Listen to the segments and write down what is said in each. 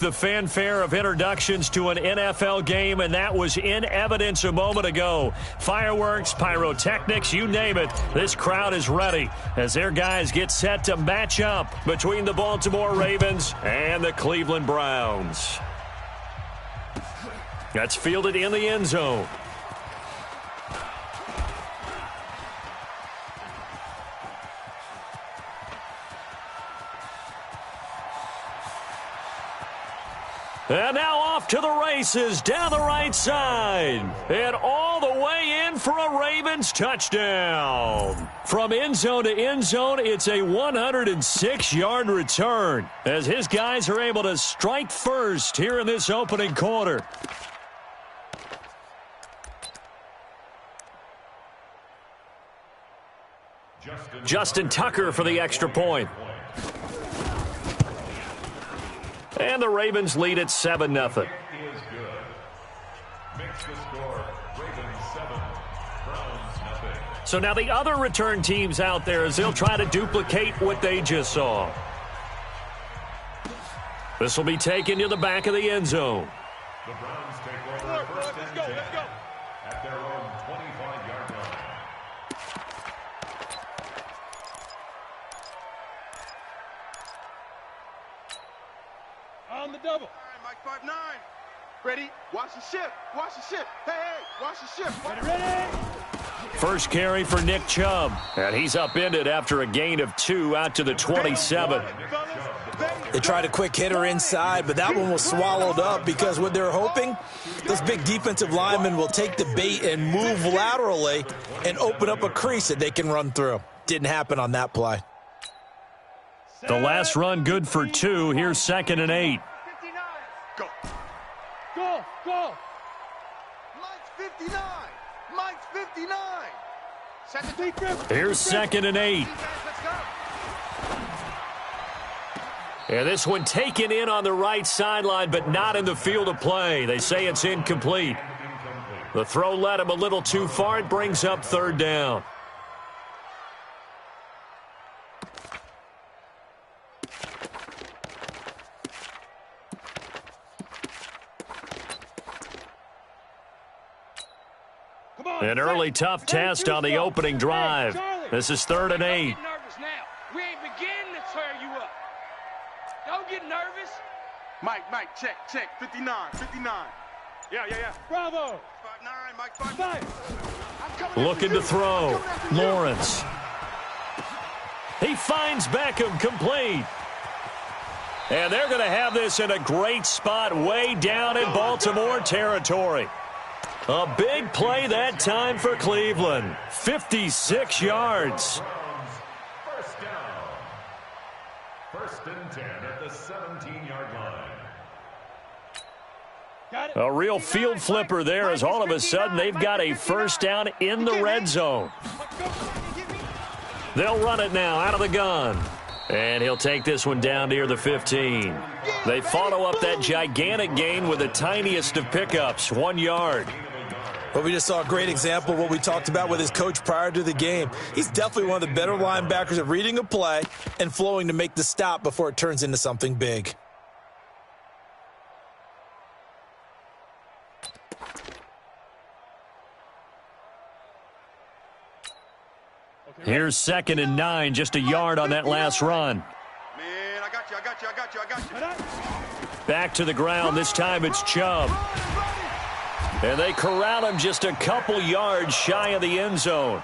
The fanfare of introductions to an NFL game, and that was in evidence a moment ago. Fireworks, pyrotechnics, you name it. This crowd is ready as their guys get set to match up between the Baltimore Ravens and the Cleveland Browns. That's fielded in the end zone. And now off to the races down the right side. And all the way in for a Ravens touchdown. From end zone to end zone, it's a 106-yard return as his guys are able to strike first here in this opening quarter. Justin Tucker for the extra point. And the Ravens lead at 7-0. So now the other return teams out there as they'll try to duplicate what they just saw. This will be taken to the back of the end zone. The Browns take over first and 10 at their own 25-yard line. On the double. All right, Mike 5-9. Ready? Watch the ship. Watch the ship. Hey, watch the ship. Ready. First carry for Nick Chubb. And he's upended after a gain of 2 out to the 27. They tried a quick hitter inside, but that one was swallowed up because what they're hoping, those big defensive linemen will take the bait and move laterally and open up a crease that they can run through. Didn't happen on that play. The last run good for 2. Here's 2nd and 8. Go. Go. Go. Mike's 59. Mike's 59. Here's 2nd and 8. And this one taken in on the right sideline, but not in the field of play. They say it's incomplete. The throw led him a little too far. It brings up 3rd down. An early tough test on the opening drive. This is 3rd and 8. We ain't beginning to tear you up. Don't get nervous. Mike, check. 59. Yeah. Bravo. 5-9, Mike 5-9. Looking to throw. Lawrence. He finds Beckham complete. And they're going to have this in a great spot way down in Baltimore territory. A big play that time for Cleveland. 56 yards. First down. 1st and 10 at the 17-yard line. A real field flipper there as all of a sudden they've got a first down in the red zone. They'll run it now out of the gun. And he'll take this one down near the 15. They follow up that gigantic gain with the tiniest of pickups, 1 yard. But we just saw a great example of what we talked about with his coach prior to the game. He's definitely one of the better linebackers at reading a play and flowing to make the stop before it turns into something big. Here's 2nd and 9, just a yard on that last run. Man, I got you. Back to the ground. This time it's Chubb. And they corral him just a couple yards shy of the end zone.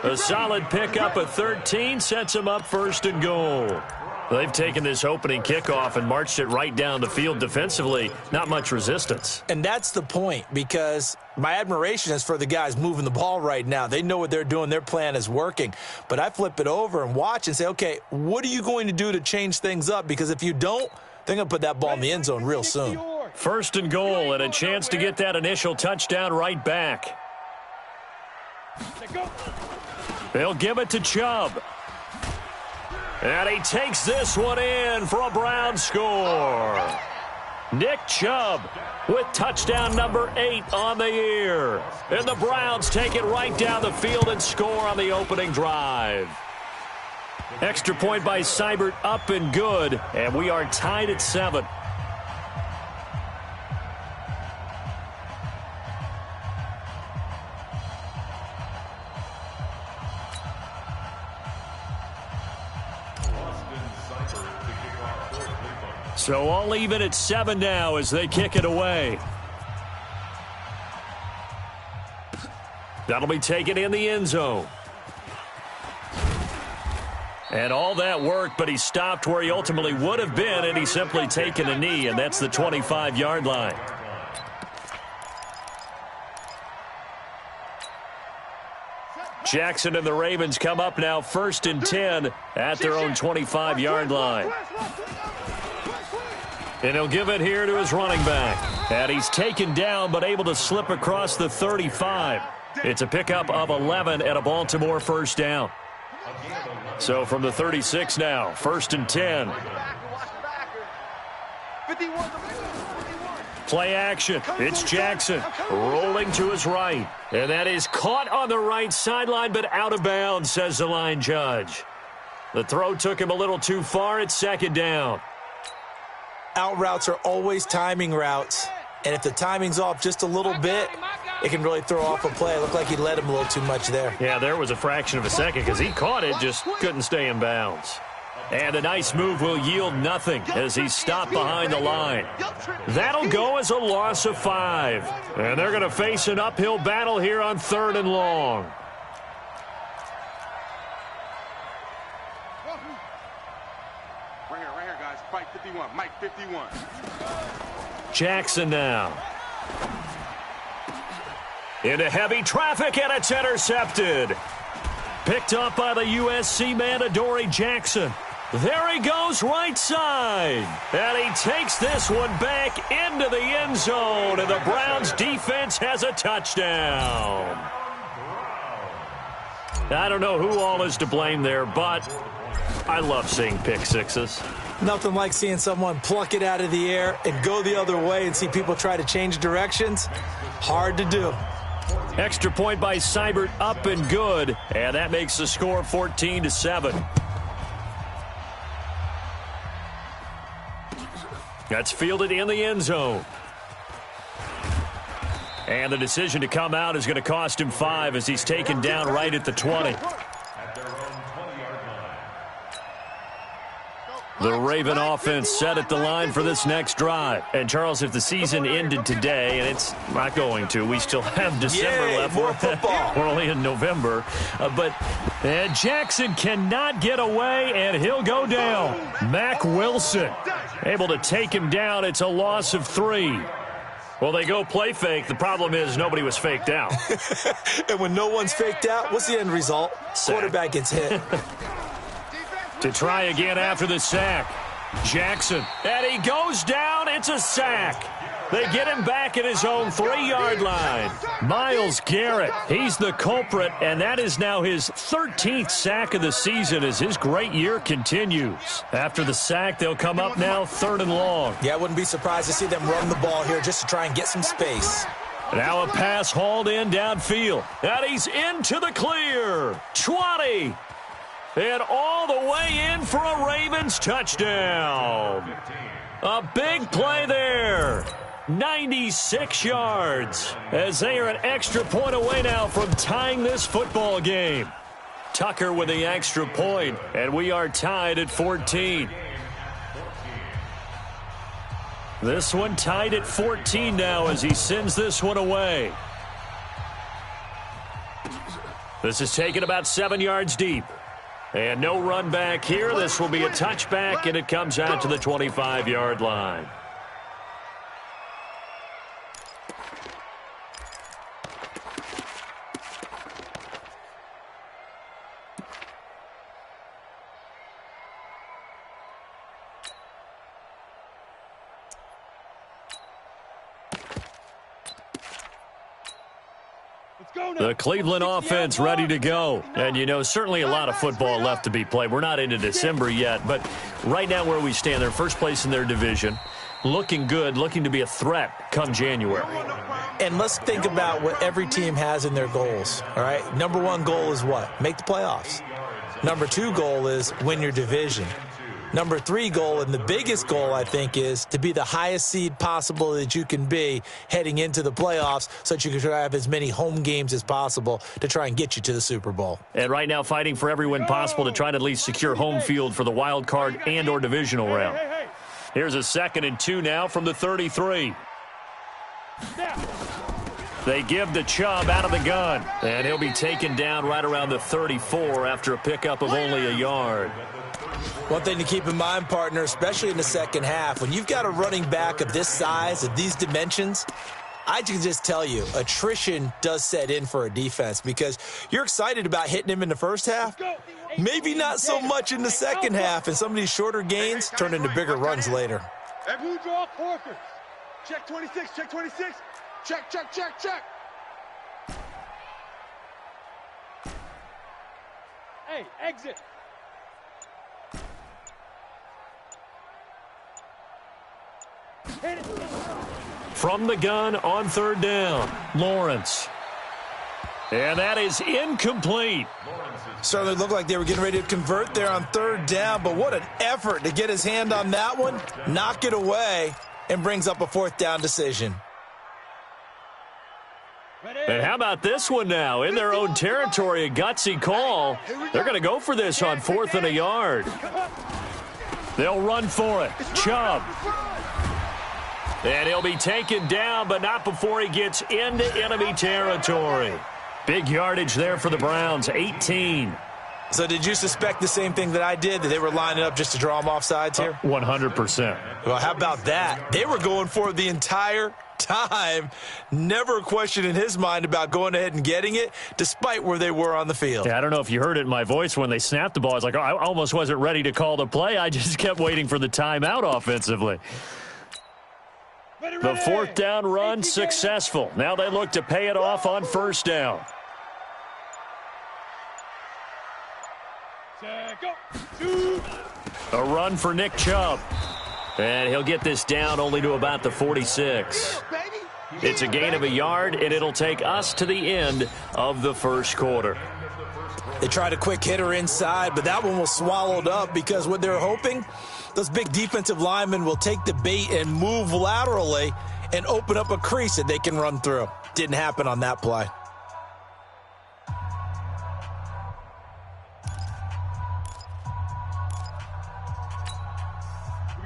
A solid pickup of 13 sets him up 1st and goal. They've taken this opening kickoff and marched it right down the field defensively. Not much resistance. And that's the point, because my admiration is for the guys moving the ball right now. They know what they're doing. Their plan is working. But I flip it over and watch and say, okay, what are you going to do to change things up? Because if you don't, they're going to put that ball in the end zone real soon. 1st and goal and a chance to get that initial touchdown right back. They'll give it to Chubb. And he takes this one in for a Brown score. Nick Chubb with touchdown number 8 on the year. And the Browns take it right down the field and score on the opening drive. Extra point by Seibert up and good, and we are tied at 7. So all even at 7 now as they kick it away. That'll be taken in the end zone. And all that work, but he stopped where he ultimately would have been, and he's simply taken a knee, and that's the 25-yard line. Jackson and the Ravens come up now 1st and 10 at their own 25-yard line. And he'll give it here to his running back. And he's taken down but able to slip across the 35. It's a pickup of 11 and a Baltimore first down. So from the 36 now, 1st and 10. Play action. It's Jackson rolling to his right. And that is caught on the right sideline, but out of bounds, says the line judge. The throw took him a little too far. It's 2nd down. Out routes are always timing routes. And if the timing's off just a little bit, it can really throw off a play. It looked like he led him a little too much there. Yeah, there was a fraction of a second because he caught it, just couldn't stay in bounds. And a nice move will yield nothing as he's stopped behind the line. That'll go as a loss of 5. And they're going to face an uphill battle here on 3rd and long. Right here, guys. Fight 51. Mike 51. Jackson now. Into heavy traffic, and it's intercepted. Picked up by the USC man, Adoree Jackson. There he goes, right side. And he takes this one back into the end zone, and the Browns defense has a touchdown. I don't know who all is to blame there, but I love seeing pick sixes. Nothing like seeing someone pluck it out of the air and go the other way and see people try to change directions. Hard to do. Extra point by Seibert, up and good, and that makes the score 14-7. That's fielded in the end zone. And the decision to come out is going to cost him 5 as he's taken down right at the 20. The Raven offense set at the line for this next drive. And, Charles, if the season ended today, and it's not going to, we still have December left. More football. We're only in November. But Jackson cannot get away, and he'll go down. Mack Wilson able to take him down. It's a loss of 3. Well, they go play fake. The problem is nobody was faked out. And when no one's faked out, what's the end result? Sack. Quarterback gets hit. To try again after the sack. Jackson. And he goes down. It's a sack. They get him back at his own 3-yard line. Myles Garrett, he's the culprit, and that is now his 13th sack of the season as his great year continues. After the sack, they'll come up now 3rd and long. Yeah, I wouldn't be surprised to see them run the ball here just to try and get some space. Now a pass hauled in downfield. And he's into the clear. 20. And all the way in for a Ravens touchdown. A big play there. 96 yards as they are an extra point away now from tying this football game. Tucker with the extra point, and we are tied at 14. This one tied at 14 now as he sends this one away. This is taken about 7 yards deep. And no run back here. This will be a touchback, and it comes out to the 25-yard line. The Cleveland offense ready to go. And, you know, certainly a lot of football left to be played. We're not into December yet, but right now where we stand, they're first place in their division. Looking good, looking to be a threat come January. And let's think about what every team has in their goals, all right? Number 1 goal is what? Make the playoffs. Number 2 goal is win your division. Number 3 goal, and the biggest goal, I think, is to be the highest seed possible that you can be heading into the playoffs so that you can try to have as many home games as possible to try and get you to the Super Bowl. And right now fighting for every win possible to try to at least secure home field for the wild card and or divisional round. Here's a 2nd and 2 now from the 33. They give to Chubb out of the gun, and he'll be taken down right around the 34 after a pickup of only a yard. One thing to keep in mind, partner, especially in the second half, when you've got a running back of this size, of these dimensions, I can just tell you, attrition does set in for a defense because you're excited about hitting him in the first half. Maybe not so much in the second half, and some of these shorter gains turn into bigger runs later. Everyone draw corkers. Check 26, check 26. Check, check, check, check. Hey, exit. Hit it. From the gun on 3rd down, Lawrence. And that is incomplete. Certainly looked like they were getting ready to convert there on 3rd down, but what an effort to get his hand on that one, knock it away, and brings up a 4th down decision. And how about this one now? In their own territory, a gutsy call. They're going to go for this on 4th and a yard. They'll run for it. Chubb. And he'll be taken down, but not before he gets into enemy territory. Big yardage there for the Browns, 18. So did you suspect the same thing that I did, that they were lining up just to draw them off sides here? 100%. Well, how about that? They were going for it the entire time. Never a question in his mind about going ahead and getting it, despite where they were on the field. Yeah, I don't know if you heard it in my voice when they snapped the ball. I was like, oh, I almost wasn't ready to call the play. I just kept waiting for the timeout offensively. The 4th down run successful. Now they look to pay it off on 1st down. A run for Nick Chubb. And he'll get this down only to about the 46. It's a gain of a yard, and it'll take us to the end of the 1st quarter. They tried a quick hitter inside, but that one was swallowed up because what they're hoping, those big defensive linemen will take the bait and move laterally and open up a crease that they can run through. Didn't happen on that play.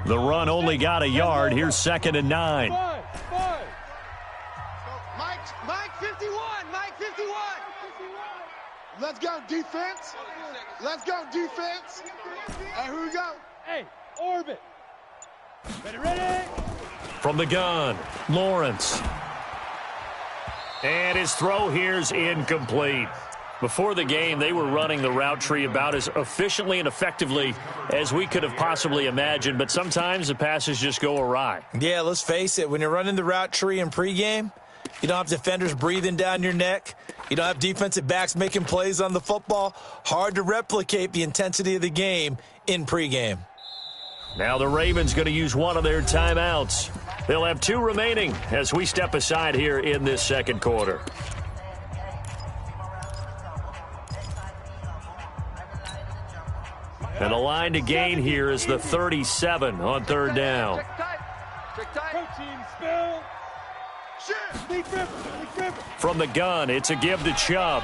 The run only got a yard. Here's 2nd and 9. Mike 51. Mike 51. Let's go, defense. Let's go, defense. Hey, here we go. Hey, orbit. Ready. From the gun, Lawrence. And his throw here's incomplete. Before the game, they were running the route tree about as efficiently and effectively as we could have possibly imagined, but sometimes the passes just go awry. Yeah, let's face it. When you're running the route tree in pregame, you don't have defenders breathing down your neck. You don't have defensive backs making plays on the football. Hard to replicate the intensity of the game in pregame. Now the Ravens going to use one of their timeouts. They'll have 2 remaining as we step aside here in this 2nd quarter. And the line to gain here is the 37 on 3rd down. Check tight. From the gun, it's a give to Chubb.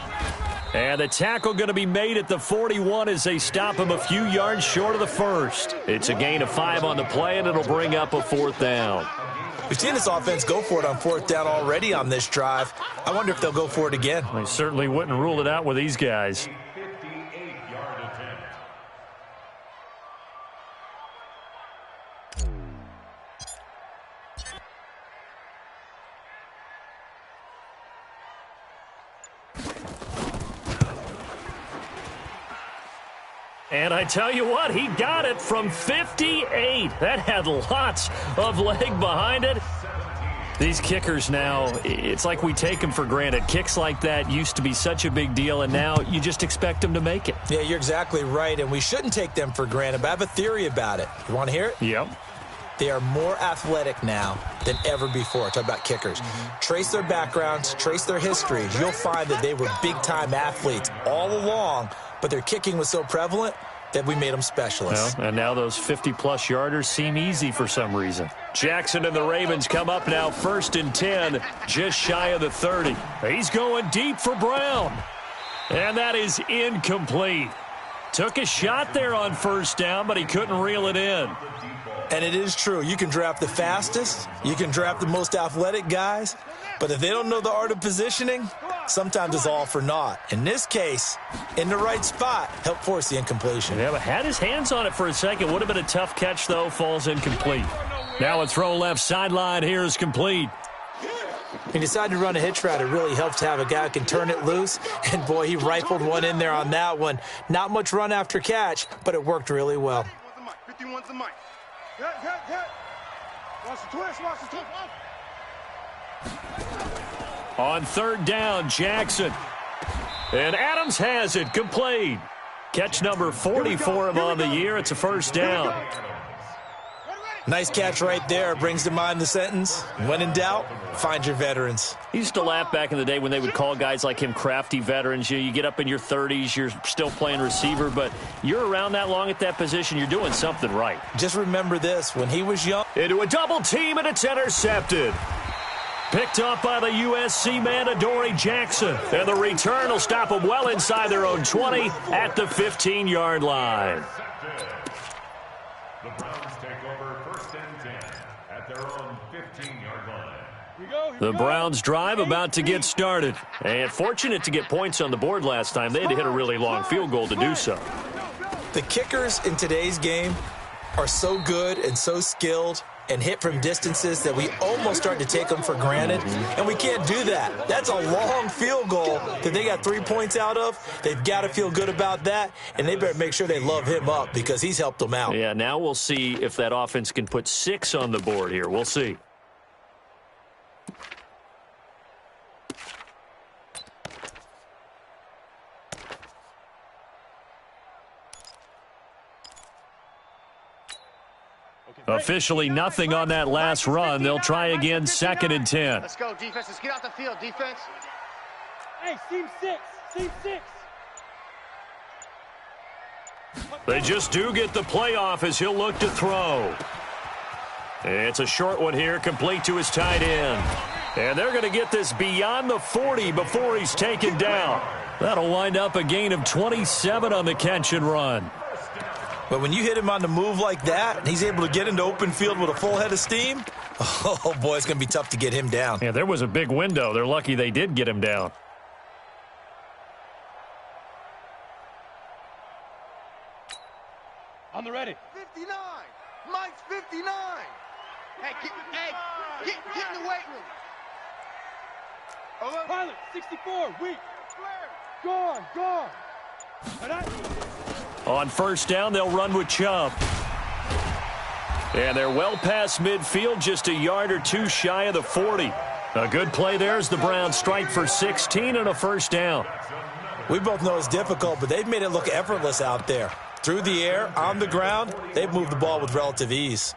And the tackle going to be made at the 41 as they stop him a few yards short of the 1st. It's a gain of 5 on the play, and it'll bring up a 4th down. We've seen this offense go for it on 4th down already on this drive. I wonder if they'll go for it again. They certainly wouldn't rule it out with these guys. And I tell you what, he got it from 58. That had lots of leg behind it. These kickers now, it's like we take them for granted. Kicks like that used to be such a big deal, and now you just expect them to make it. Yeah, you're exactly right, and we shouldn't take them for granted, but I have a theory about it. You want to hear it? Yep. They are more athletic now than ever before. Talk about kickers. Trace their backgrounds, trace their histories. You'll find that they were big-time athletes all along, but their kicking was so prevalent that we made them specialists. Well, and now those 50-plus yarders seem easy for some reason. Jackson and the Ravens come up now 1st and 10, just shy of the 30. He's going deep for Brown. And that is incomplete. Took a shot there on 1st down, but he couldn't reel it in. And it is true. You can draft the fastest. You can draft the most athletic guys. But if they don't know the art of positioning, sometimes it's all for naught. In this case, in the right spot, helped force the incompletion. Yeah, but had his hands on it for a second. Would have been a tough catch, though. Falls incomplete. Now a throw left sideline here is complete. He decided to run a hitch route. It really helps to have a guy who can turn it loose. And, boy, he rifled one in there on that one. Not much run after catch, but it worked really well. 51's the mic. Watch the twist, watch the twist. On third down, Jackson. And Adams has it, complete. Catch number 40 for him on the year. It's a first down. Nice catch right there. Brings to mind the sentence, when in doubt, find your veterans. He used to laugh back in the day when they would call guys like him crafty veterans. You get up in your 30s, you're still playing receiver, but you're around that long at that position, you're doing something right. Just remember this, when he was young. Into a double team, and it's intercepted. Picked up by the USC man, Adoree Jackson. And the return will stop them well inside their own 20 at the 15-yard line. The Browns take over first and 10 at their own 15-yard line. The Browns drive about to get started. And fortunate to get points on the board last time. They had to hit a really long field goal to do so. The kickers in today's game are so good and so skilled and hit from distances that we almost start to take them for granted. And we can't do that. That's a long field goal that they got 3 points out of. They've got to feel good about that, and they better make sure they love him up because he's helped them out. Yeah, now we'll see if that offense can put 6 on the board here. We'll see. Officially nothing on that last run. They'll try again, 2nd and 10. Let's go, defense. Let's get out the field, defense. Hey, seam 6. Seam 6. They just do get the playoff as he'll look to throw. It's a short one here, complete to his tight end. And they're going to get this beyond the 40 before he's taken down. That'll wind up a gain of 27 on the catch and run. But when you hit him on the move like that, and he's able to get into open field with a full head of steam, oh, boy, it's going to be tough to get him down. Yeah, there was a big window. They're lucky they did get him down. On the ready. 59. Mike's 59. Hey, get in the weight room. Pilot, 64. Weak. Gone. On first down, they'll run with Chubb. And they're well past midfield, just a yard or two shy of the 40. A good play there as the Browns strike for 16 and a first down. We both know it's difficult, but they've made it look effortless out there. Through the air, on the ground, they've moved the ball with relative ease.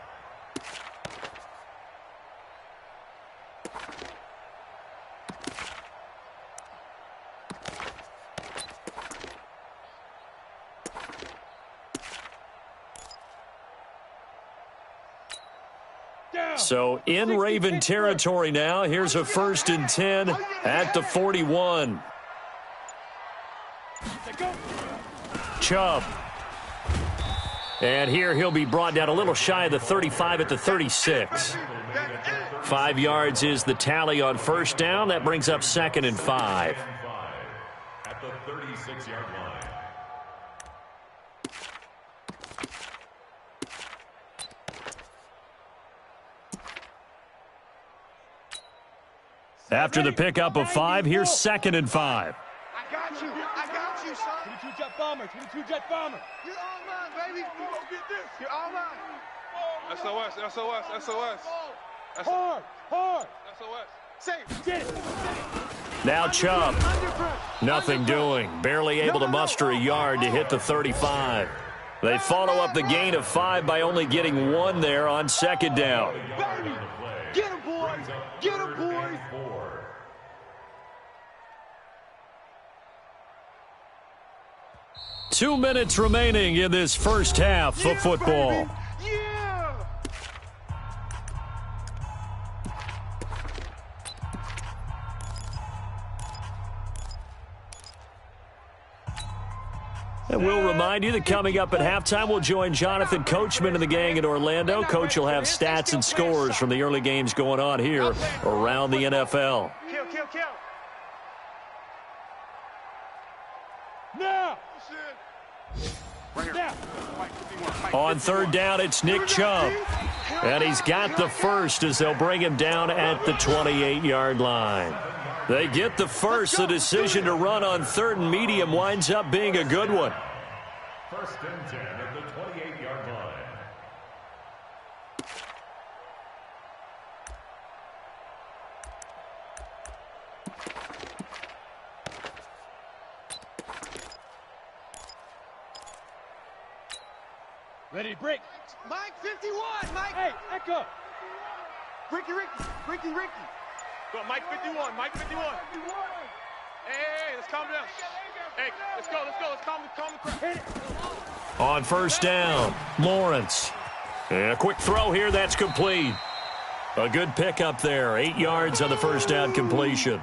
So in Raven territory now. Here's a 1st and 10 at the 41. Chubb. And here he'll be brought down a little shy of the 35 at the 36. 5 yards is the tally on first down. That brings up 2nd and 5. At the 36-yard line. After the pickup of 5, here's 2nd and 5. I got you, son. 22 jet bomber. 22 jet bomber. You're all mine, baby. You go get this. You're all mine. SOS. Hard. SOS. Safe. Get it. Now Chubb. Nothing doing. Barely able to muster a yard to hit the 35. They follow up the gain of 5 by only getting 1 there on 2nd down. Get him, boys. Get him, boys. 2 minutes remaining in this first half of football. Baby. Yeah. And we'll remind you that coming up at halftime, we'll join Jonathan Coachman and the gang in Orlando. Coach will have stats and scores from the early games going on here around the NFL. Kill, kill, kill. Now! Right here. On third down, it's Nick Chubb. And he's got the first as they'll bring him down at the 28-yard line. They get the first. The decision to run on third and medium winds up being a good one. First and 10 at the 28-yard line. Ready to break. Mike, 51, Mike. Hey, Echo. Ricky. Go, Mike 51, Mike 51. Hey, let's calm down. Hey, let's go. Let's calm the crowd. On first down, Lawrence. And a quick throw here, that's complete. A good pickup there, 8 yards on the first down completion.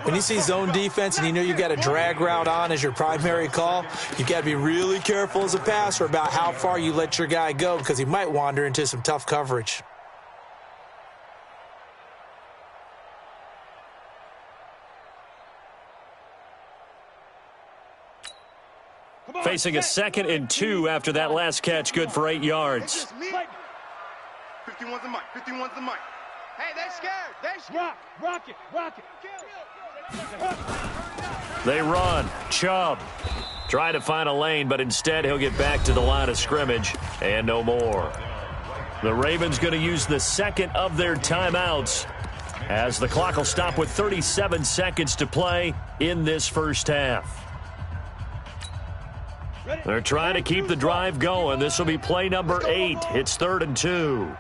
When you see zone defense and you know you've got a drag route on as your primary call, you've got to be really careful as a passer about how far you let your guy go because he might wander into some tough coverage. Facing a 2nd and 2 after that last catch, good for 8 yards. 51's the mic. Hey, they're scared. Rock it. They run. Chubb trying to find a lane, but instead he'll get back to the line of scrimmage and no more. The Ravens going to use the second of their timeouts as the clock will stop with 37 seconds to play in this first half. They're trying to keep the drive going. This will be play number 8. It's 3rd and 2.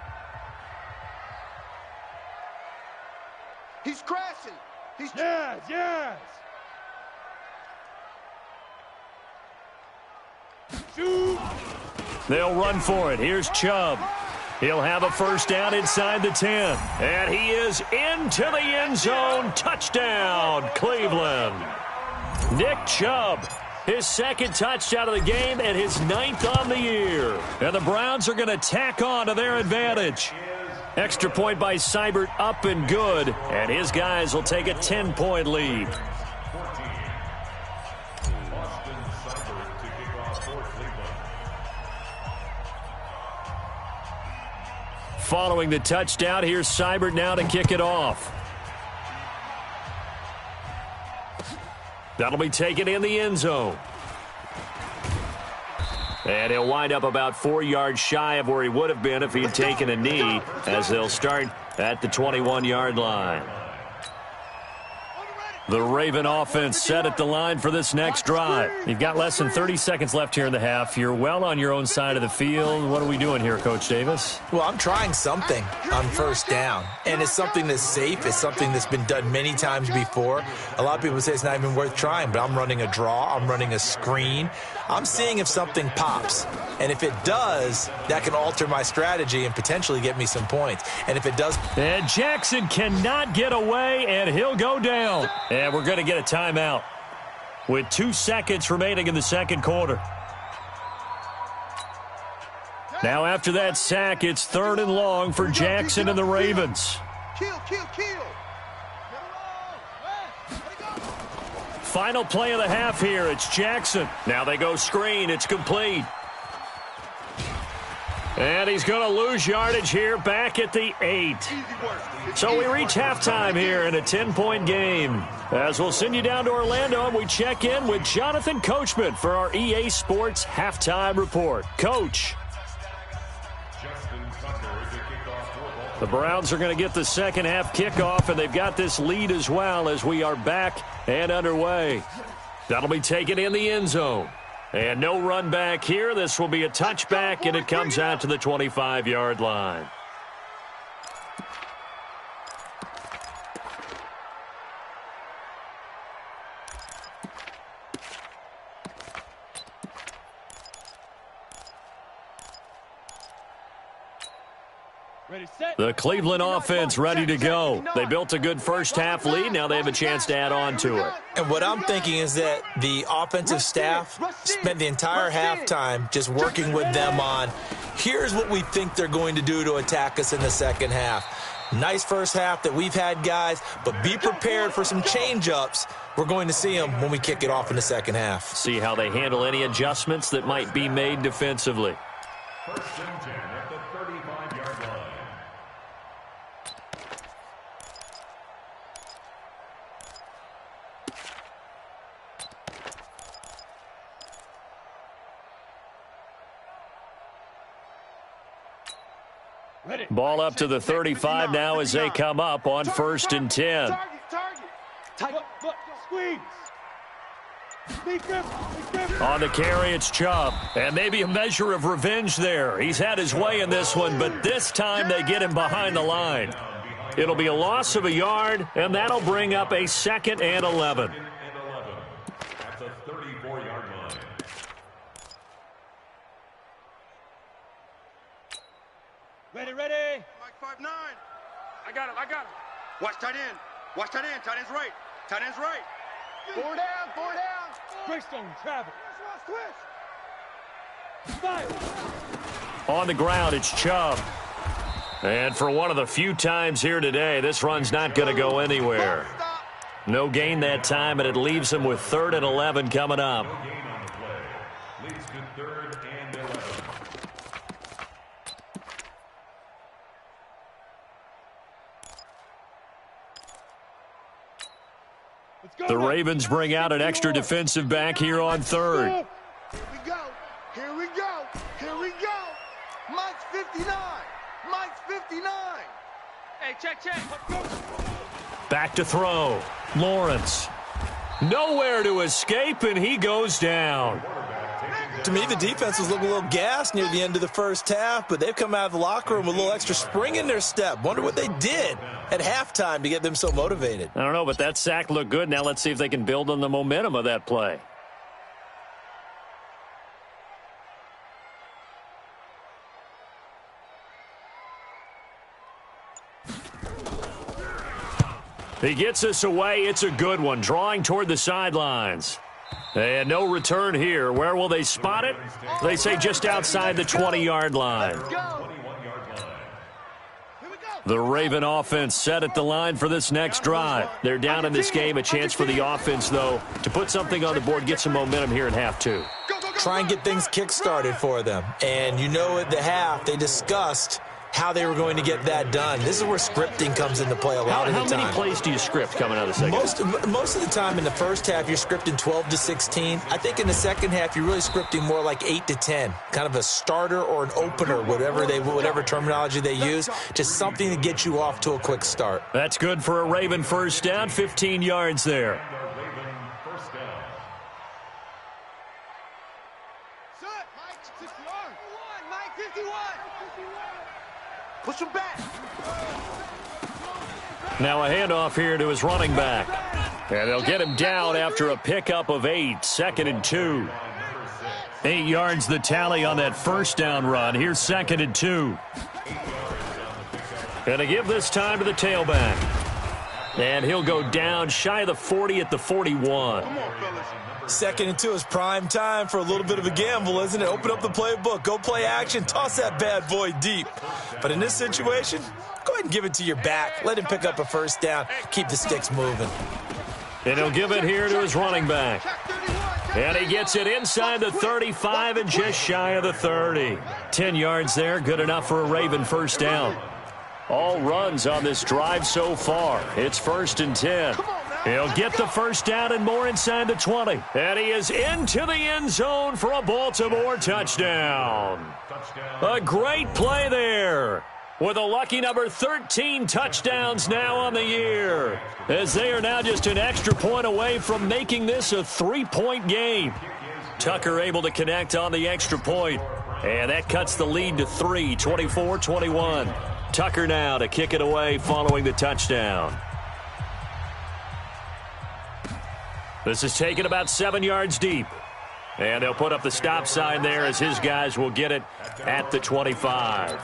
He's crashing. Yes. Shoot. They'll run for it. Here's Chubb. He'll have a first down inside the 10. And he is into the end zone. Touchdown, Cleveland. Nick Chubb, his second touchdown of the game and his 9th on the year. And the Browns are going to tack on to their advantage. Extra point by Seibert up and good. And his guys will take a 10-point lead. Following the touchdown, here's Seibert now to kick it off. That'll be taken in the end zone. And he'll wind up about 4 yards shy of where he would have been if he'd taken a knee, as they'll start at the 21-yard line. The Raven offense set at the line for this next drive. You've got less than 30 seconds left here in the half. You're well on your own side of the field. What are we doing here, Coach Davis? Well, I'm trying something on first down, and it's something that's safe. It's something that's been done many times before. A lot of people say it's not even worth trying, but I'm running a draw. I'm running a screen. I'm seeing if something pops, and if it does, that can alter my strategy and potentially get me some points. And if it does... And Jackson cannot get away, and he'll go down. And we're going to get a timeout with 2 seconds remaining in the second quarter. Now after that sack, it's 3rd and long for Jackson and the Ravens. Kill. Final play of the half here. It's Jackson. Now they go screen. It's complete. And he's going to lose yardage here back at the 8. So we reach halftime here in a 10-point game. As we'll send you down to Orlando, and we check in with Jonathan Coachman for our EA Sports Halftime Report. Coach. The Browns are going to get the second half kickoff, and they've got this lead as well as we are back and underway. That'll be taken in the end zone. And no run back here. This will be a touchback, and it comes out to the 25-yard line. The Cleveland offense ready to go. They built a good first-half lead. Now they have a chance to add on to it. And what I'm thinking is that the offensive staff spent the entire halftime just working with them on, here's what we think they're going to do to attack us in the second half. Nice first half that we've had, guys, but be prepared for some change-ups. We're going to see them when we kick it off in the second half. See how they handle any adjustments that might be made defensively. First and 10 at the 35-yard line. Ball up to the 35 now as they come up on first and 10. Squeeze. On the carry, it's Chubb. And maybe a measure of revenge there. He's had his way in this one, but this time they get him behind the line. It'll be a loss of a yard, and that'll bring up a 2nd and 11. At the 34-yard line. Ready. Mike 5-9. I got him. Watch tight end. Tight end's right. Tight end's right. Four down. Greystone, travel. On the ground, it's Chubb. And for one of the few times here today, this run's not going to go anywhere. No gain that time, and it leaves him with 3rd and 11 coming up. No gain on the play. Leads to 3rd and 11. The Ravens bring out an extra defensive back here on 3rd. Here we go. Mike's 59. Hey, check. Back to throw. Lawrence. Nowhere to escape, and he goes down. To me, the defense was looking a little gassed near the end of the first half, but they've come out of the locker room with a little extra spring in their step. Wonder what they did at halftime to get them so motivated. I don't know, but that sack looked good. Now let's see if they can build on the momentum of that play. He gets us away. It's a good one. Drawing toward the sidelines. And no return here. Where will they spot it? They say just outside the 20-yard line. The Raven offense set at the line for this next drive. They're down in this game. A chance for the offense, though, to put something on the board, get some momentum here in half 2. Try and get things kick-started for them. And you know at the half, they discussed how they were going to get that done. This is where scripting comes into play a lot of the time. How many plays do you script coming out of the second half? Most of the time in the first half, you're scripting 12 to 16. I think in the second half, you're really scripting more like 8 to 10. Kind of a starter or an opener, whatever terminology they use. Just something to get you off to a quick start. That's good for a Raven first down, 15 yards there. Push him back. Now a handoff here to his running back. And they'll get him down after a pickup of 8. 2nd and 2. 8 yards the tally on that first down run. Here's 2nd and 2. And to give this time to the tailback. And he'll go down shy of the 40 at the 41. Come on, fellas. 2nd and 2 is prime time for a little bit of a gamble, isn't it? Open up the playbook, go play action, toss that bad boy deep. But in this situation, go ahead and give it to your back. Let him pick up a first down. Keep the sticks moving. And he'll give it here to his running back. And he gets it inside the 35 and just shy of the 30. 10 yards there, good enough for a Raven first down. All runs on this drive so far. It's 1st and 10. He'll get the first down and more inside the 20. And he is into the end zone for a Baltimore touchdown. A great play there. With a lucky number 13 touchdowns now on the year. As they are now just an extra point away from making this a 3-point game. Tucker able to connect on the extra point. And that cuts the lead to 3, 24-21. Tucker now to kick it away following the touchdown. This is taken about 7 yards deep. And they'll put up the stop sign there as his guys will get it at the 25.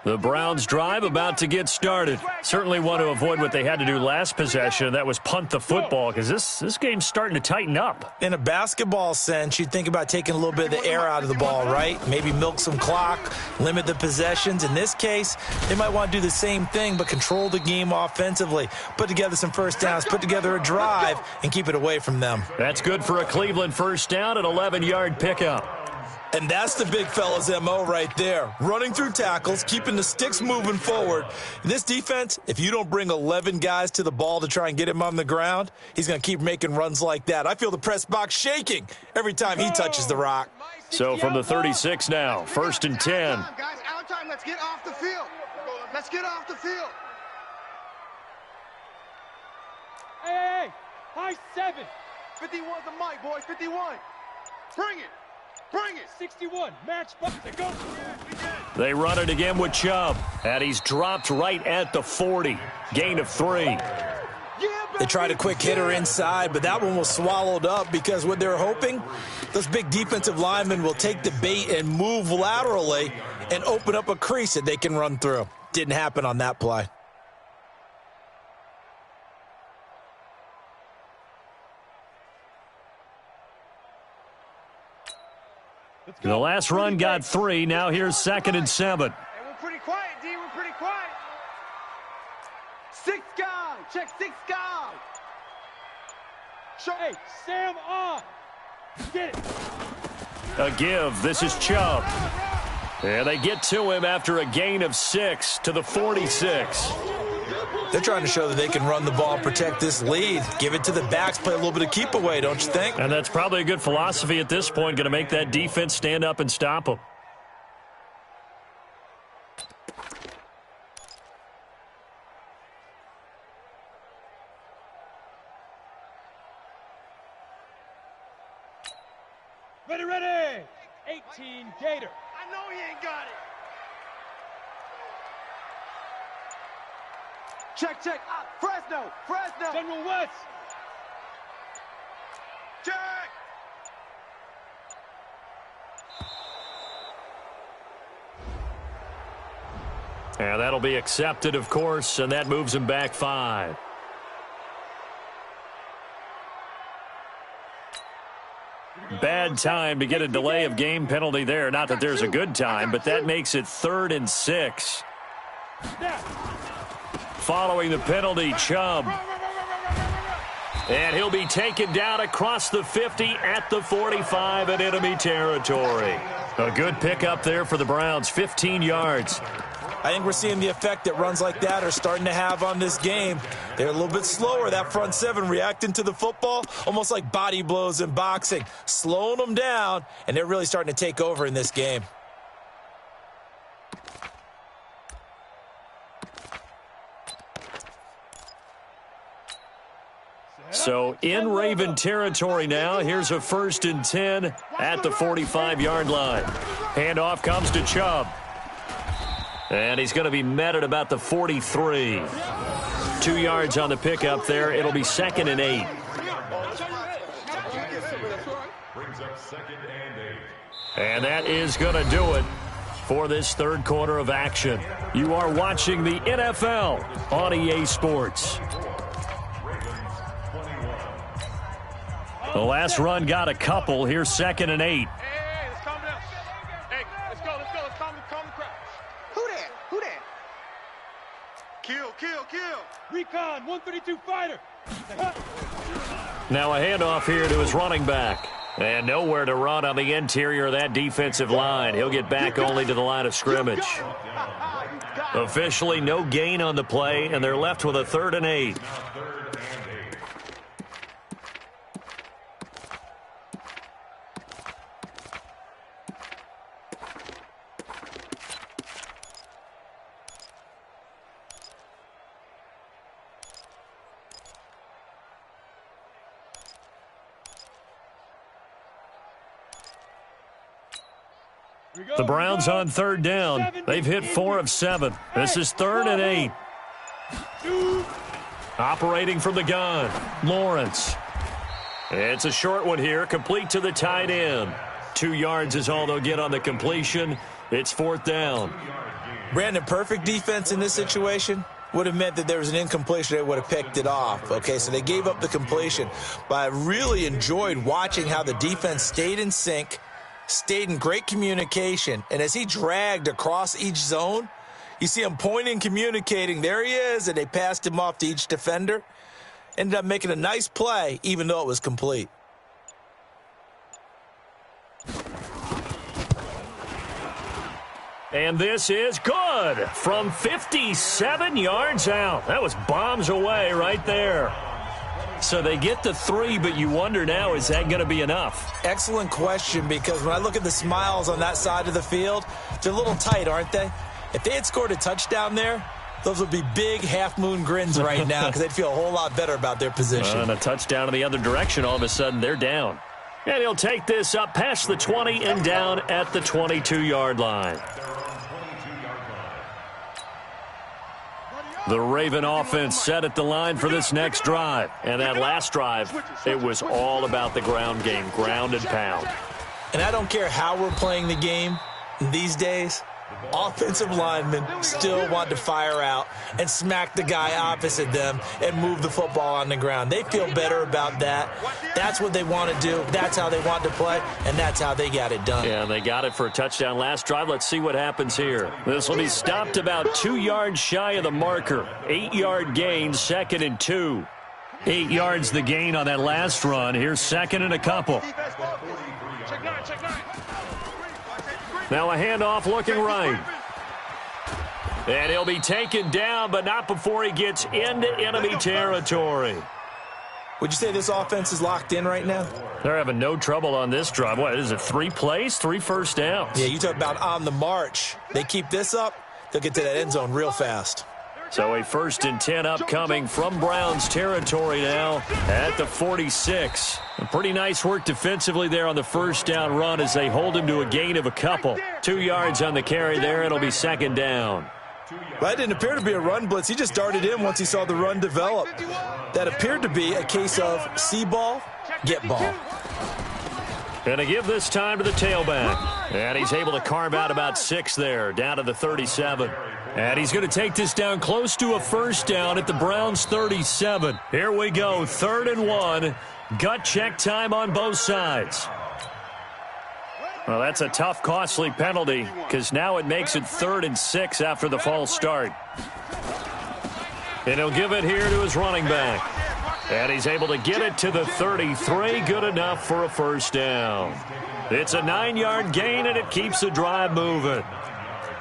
The Browns drive about to get started. Certainly want to avoid what they had to do last possession. That was punt the football, because this game's starting to tighten up. In a basketball sense, you think about taking a little bit of the air out of the ball, right? Maybe milk some clock, limit the possessions. In this case, they might want to do the same thing, but control the game offensively. Put together some first downs, put together a drive, and keep it away from them. That's good for a Cleveland first down, an 11-yard pickup. And that's the big fella's MO right there. Running through tackles, keeping the sticks moving forward. This defense, if you don't bring 11 guys to the ball to try and get him on the ground, he's going to keep making runs like that. I feel the press box shaking every time he touches the rock. So from the 36 now, 1st and 10. Guys, our time. Let's get off the field. Let's get off the field. Hey, high 7. 51's the mic, boy. 51. Bring it. Bring it. 61, match button, go. They run it again with Chubb, and he's dropped right at the 40. Gain of 3. They tried a quick hitter inside, but that one was swallowed up because what they're hoping, those big defensive linemen will take the bait and move laterally and open up a crease that they can run through. Didn't happen on that play. The last run got 3. Now here's 2nd and 7. Hey, we're pretty quiet, D. We're pretty quiet. 6 guys. Check 6 guys. Hey, Sam on. Get it. A give. This is Chubb. And they get to him after a gain of 6 to the 46. They're trying to show that they can run the ball, protect this lead, give it to the backs, play a little bit of keep away, don't you think? And that's probably a good philosophy at this point, going to make that defense stand up and stop them. Ready. 18, Gator. I know he ain't got it. Check. Fresno. General West. Check. And that'll be accepted, of course, and that moves him back 5. Bad time to get a delay of game penalty there. Not that there's a good time, but that makes it 3rd and 6. Following the penalty, Chubb. And he'll be taken down across the 50 at the 45 in enemy territory. A good pickup there for the Browns, 15 yards. I think we're seeing the effect that runs like that are starting to have on this game. They're a little bit slower, that front 7 reacting to the football, almost like body blows in boxing, slowing them down, and they're really starting to take over in this game. So in Raven territory now. Here's a 1st and 10 at the 45-yard line. Handoff comes to Chubb. And he's going to be met at about the 43. 2 yards on the pickup there. It'll be 2nd and 8. Brings up 2nd and 8. And that is going to do it for this 3rd quarter of action. You are watching the NFL on EA Sports. The last run got a couple. Here's 2nd and 8. Hey, let's calm down. Hey, let's go. Let's calm the crowd. Who that? Kill. Recon, 132 fighter. Now a handoff here to his running back. And nowhere to run on the interior of that defensive line. He'll get back only to the line of scrimmage. Officially no gain on the play, and they're left with a 3rd and 8. The Browns on 3rd down. They've hit 4 of 7. This is 3rd and 8. Operating from the gun, Lawrence. It's a short one here, complete to the tight end. 2 yards is all they'll get on the completion. It's 4th down. Brandon, perfect defense in this situation would have meant that there was an incompletion. They would have picked it off. Okay, so they gave up the completion. But I really enjoyed watching how the defense stayed in sync, stayed in great communication. And as he dragged across each zone, you see him pointing, communicating. There he is, and they passed him off to each defender. Ended up making a nice play, even though it was complete. And this is good from 57 yards out. That was bombs away right there. So they get the 3, but you wonder now, is that going to be enough? Excellent question, because when I look at the smiles on that side of the field, they're a little tight, aren't they? If they had scored a touchdown there, those would be big half-moon grins right now because they'd feel a whole lot better about their position. And a touchdown in the other direction, all of a sudden they're down. And he'll take this up past the 20 and down at the 22-yard line. The Raven offense set at the line for this next drive. And that last drive, it was all about the ground game, ground and pound. And I don't care how we're playing the game these days, offensive linemen still want to fire out and smack the guy opposite them and move the football on the ground. They feel better about that. That's what they want to do. That's how they want to play, and that's how they got it done. Yeah, and they got it for a touchdown last drive. Let's see what happens here. This will be stopped about 2 yards shy of the marker. 8-yard gain, 2nd and 2. 8 yards the gain on that last run. Here's 2nd and a couple. Now a handoff looking right. And he'll be taken down, but not before he gets into enemy territory. Would you say this offense is locked in right now? They're having no trouble on this drive. What is it, 3 plays, 3 first downs? Yeah, you talk about on the march. They keep this up, they'll get to that end zone real fast. So a 1st and 10 upcoming from Browns territory now at the 46. A pretty nice work defensively there on the first down run as they hold him to a gain of a couple. 2 yards on the carry there. It'll be 2nd down. That didn't appear to be a run blitz. He just darted in once he saw the run develop. That appeared to be a case of see ball, get ball. Going to give this time to the tailback. And he's able to carve out about 6 there, down to the 37. And he's going to take this down close to a first down at the Browns' 37. Here we go, 3rd and 1. Gut check time on both sides. Well, that's a tough, costly penalty because now it makes it 3rd and 6 after the false start. And he'll give it here to his running back. And he's able to get it to the 33. Good enough for a first down. It's a 9-yard gain, and it keeps the drive moving.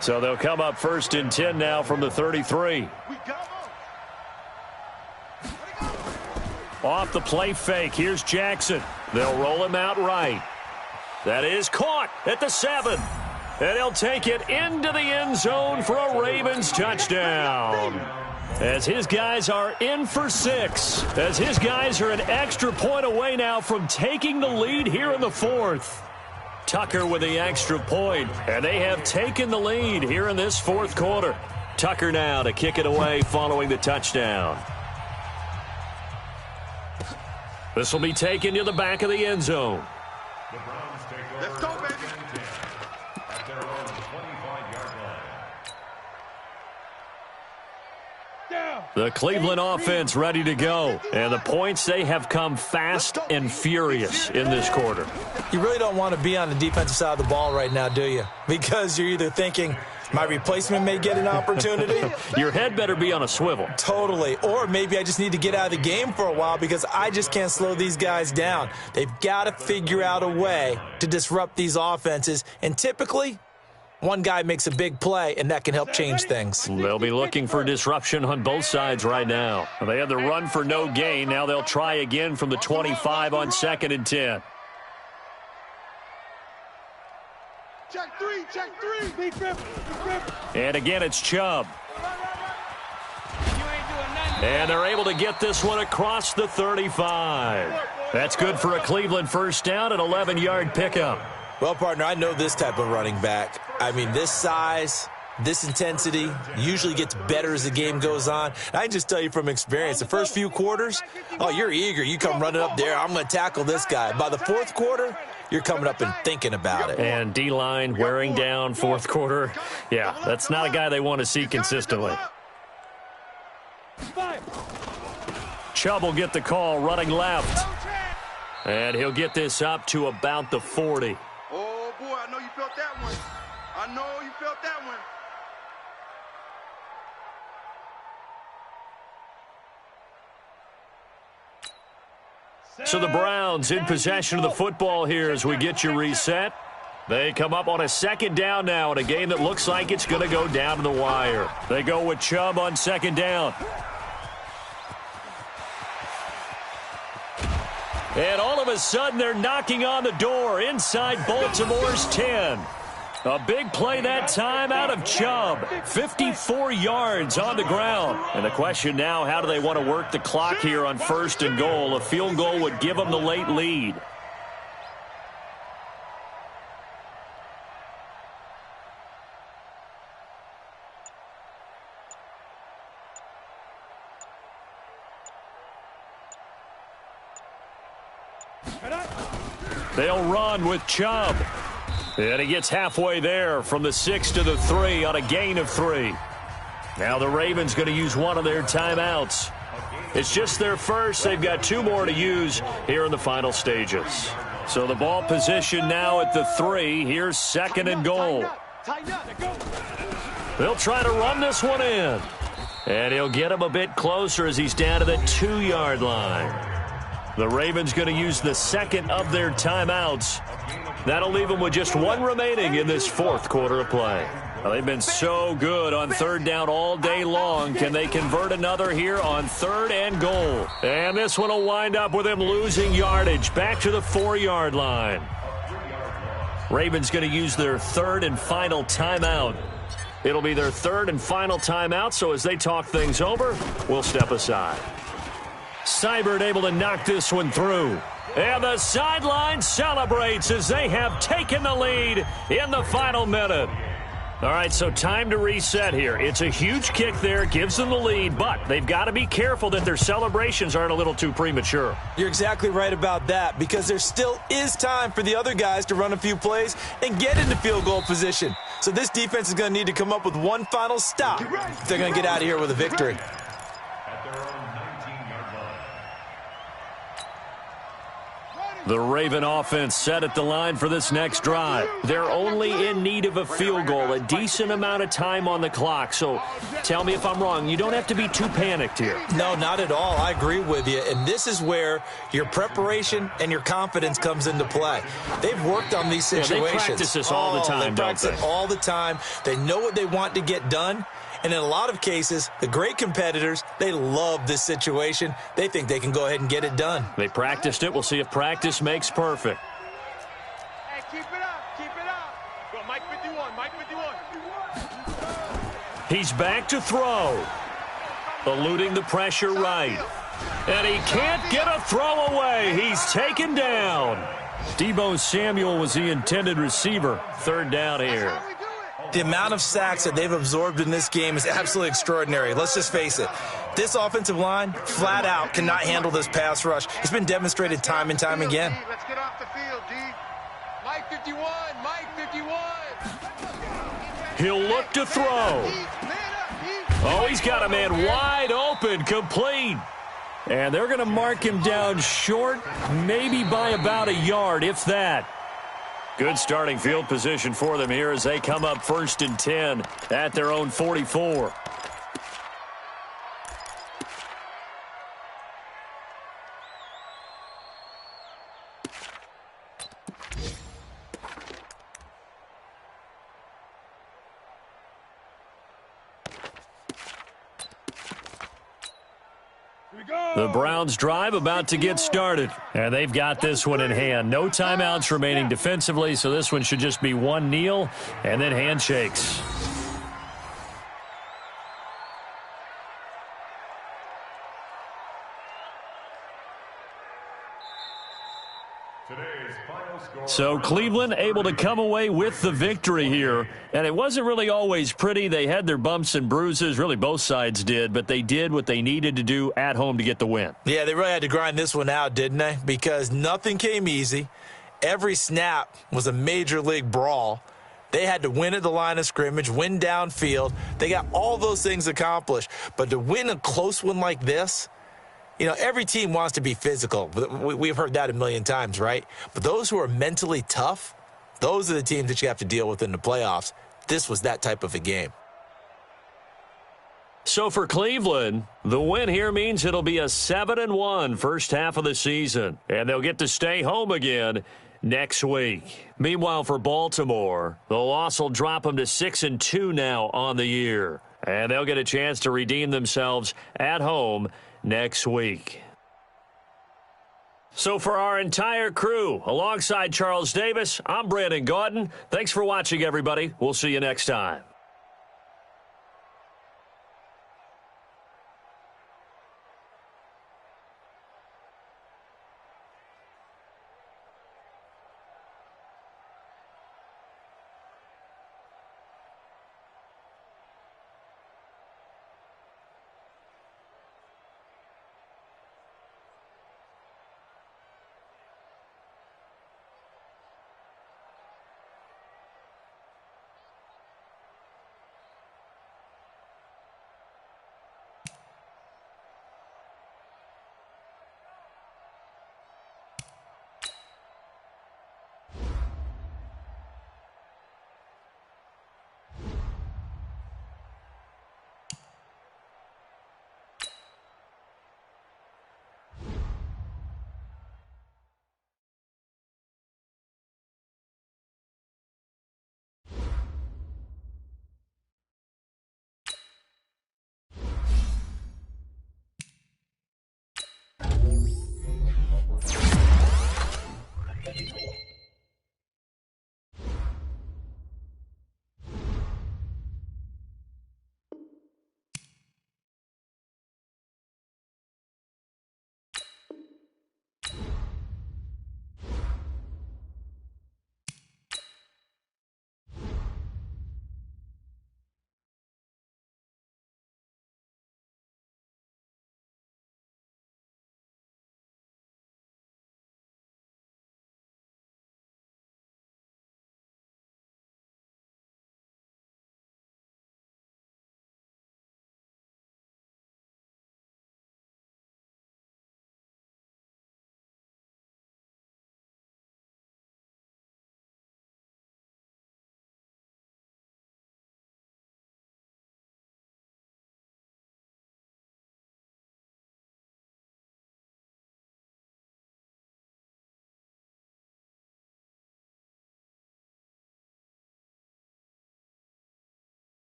So they'll come up 1st and 10 now from the 33. Off the play fake. Here's Jackson. They'll roll him out right. That is caught at the 7. And he'll take it into the end zone for a Ravens touchdown. As his guys are in for 6. As his guys are an extra point away now from taking the lead here in the 4th. Tucker with the extra point, and they have taken the lead here in this 4th quarter. Tucker now to kick it away following the touchdown. This will be taken to the back of the end zone. The Browns take over. Let's go, baby. At their own 25-yard line. The Cleveland offense ready to go. And the points, they have come fast and furious in this quarter. You really don't want to be on the defensive side of the ball right now, do you? Because you're either thinking, my replacement may get an opportunity. Your head better be on a swivel. Totally. Or maybe I just need to get out of the game for a while because I just can't slow these guys down. They've got to figure out a way to disrupt these offenses. And typically, one guy makes a big play, and that can help change things. They'll be looking for disruption on both sides right now. They have the run for no gain. Now they'll try again from the 25 on 2nd and 10. Check 3, check 3. Big grip, big grip. And again, it's Chubb. And they're able to get this one across the 35. That's good for a Cleveland first down, an 11-yard pickup. Well, partner, I know this type of running back. I mean, this size, this intensity usually gets better as the game goes on. I can just tell you from experience, the first few quarters, oh, you're eager. You come running up there, I'm going to tackle this guy. By the 4th quarter, you're coming up and thinking about it. And D-line wearing down fourth quarter. Yeah, that's not a guy they want to see consistently. Chubb will get the call running left. And he'll get this up to about the 40. Oh, boy, I know you felt that one. I know you felt that one. So the Browns in possession of the football here as we get you reset. They come up on a second down now in a game that looks like it's going to go down to the wire. They go with Chubb on second down. And all of a sudden, they're knocking on the door inside Baltimore's 10. A big play that time out of Chubb. 54 yards on the ground. And the question now, how do they want to work the clock here on first and goal? A field goal would give them the late lead. They'll run with Chubb. And he gets halfway there from the 6 to the 3 on a gain of 3. Now the Ravens going to use one of their timeouts. It's just their first. They've got 2 more to use here in the final stages. So the ball position now at the 3. Here's second and goal. They'll try to run this one in. And he'll get him a bit closer as he's down to the 2-yard line. The Ravens going to use the second of their timeouts. That'll leave them with just 1 remaining in this fourth quarter of play. Well, they've been so good on third down all day long. Can they convert another here on third and goal? And this one will wind up with them losing yardage back to the 4-yard line. Ravens going to use their third and final timeout. It'll be their third and final timeout, so as they talk things over, we'll step aside. Seibert able to knock this one through. And the sideline celebrates as they have taken the lead in the final minute. All right, so time to reset here. It's a huge kick there, gives them the lead, but they've got to be careful that their celebrations aren't a little too premature. You're exactly right about that, because there still is time for the other guys to run a few plays and get into field goal position. So this defense is going to need to come up with one final stop if they're going to get out of here with a victory. The Raven offense set at the line for this next drive. They're only in need of a field goal, a decent amount of time on the clock. So tell me if I'm wrong. You don't have to be too panicked here. No, not at all. I agree with you. And this is where your preparation and your confidence comes into play. They've worked on these situations. They practice this all the time, They practice it all the time. They know what they want to get done. And in a lot of cases, the great competitors, they love this situation. They think they can go ahead and get it done. They practiced it. We'll see if practice makes perfect. Hey, keep it up. Keep it up. Go, Mike 51. Mike 51. He's back to throw. Eluding the pressure right. And he can't get a throw away. He's taken down. Deebo Samuel was the intended receiver. Third down here. The amount of sacks that they've absorbed in this game is absolutely extraordinary. Let's just face it. This offensive line, flat out, cannot handle this pass rush. It's been demonstrated time and time again. Let's get off the field, D. Mike 51. Mike 51. He'll look to throw. Oh, he's got a man wide open, complete. And they're going to mark him down short, maybe by about a yard, if that. Good starting field position for them here as they come up first and 10 at their own 44. The Browns drive about to get started, and they've got this one in hand. No timeouts remaining defensively, so this one should just be one kneel and then handshakes. So Cleveland able to come away with the victory here. And it wasn't really always pretty. They had their bumps and bruises. Really, both sides did. But they did what they needed to do at home to get the win. Yeah, they really had to grind this one out, didn't they? Because nothing came easy. every snap was a major league brawl. They had to win at the line of scrimmage, win downfield. They got all those things accomplished. But to win a close one like this, you know, every team wants to be physical. We've heard that a million times, right? But those who are mentally tough, those are the teams that you have to deal with in the playoffs. This was that type of a game. So for Cleveland, the win here means it'll be a 7-1 first half of the season, and they'll get to stay home again next week. Meanwhile, for Baltimore, the loss will drop them to 6-2 now on the year, and they'll get a chance to redeem themselves at home next week. So for our entire crew, alongside Charles Davis, I'm Brandon Gaudin. Thanks for watching, everybody. We'll see you next time.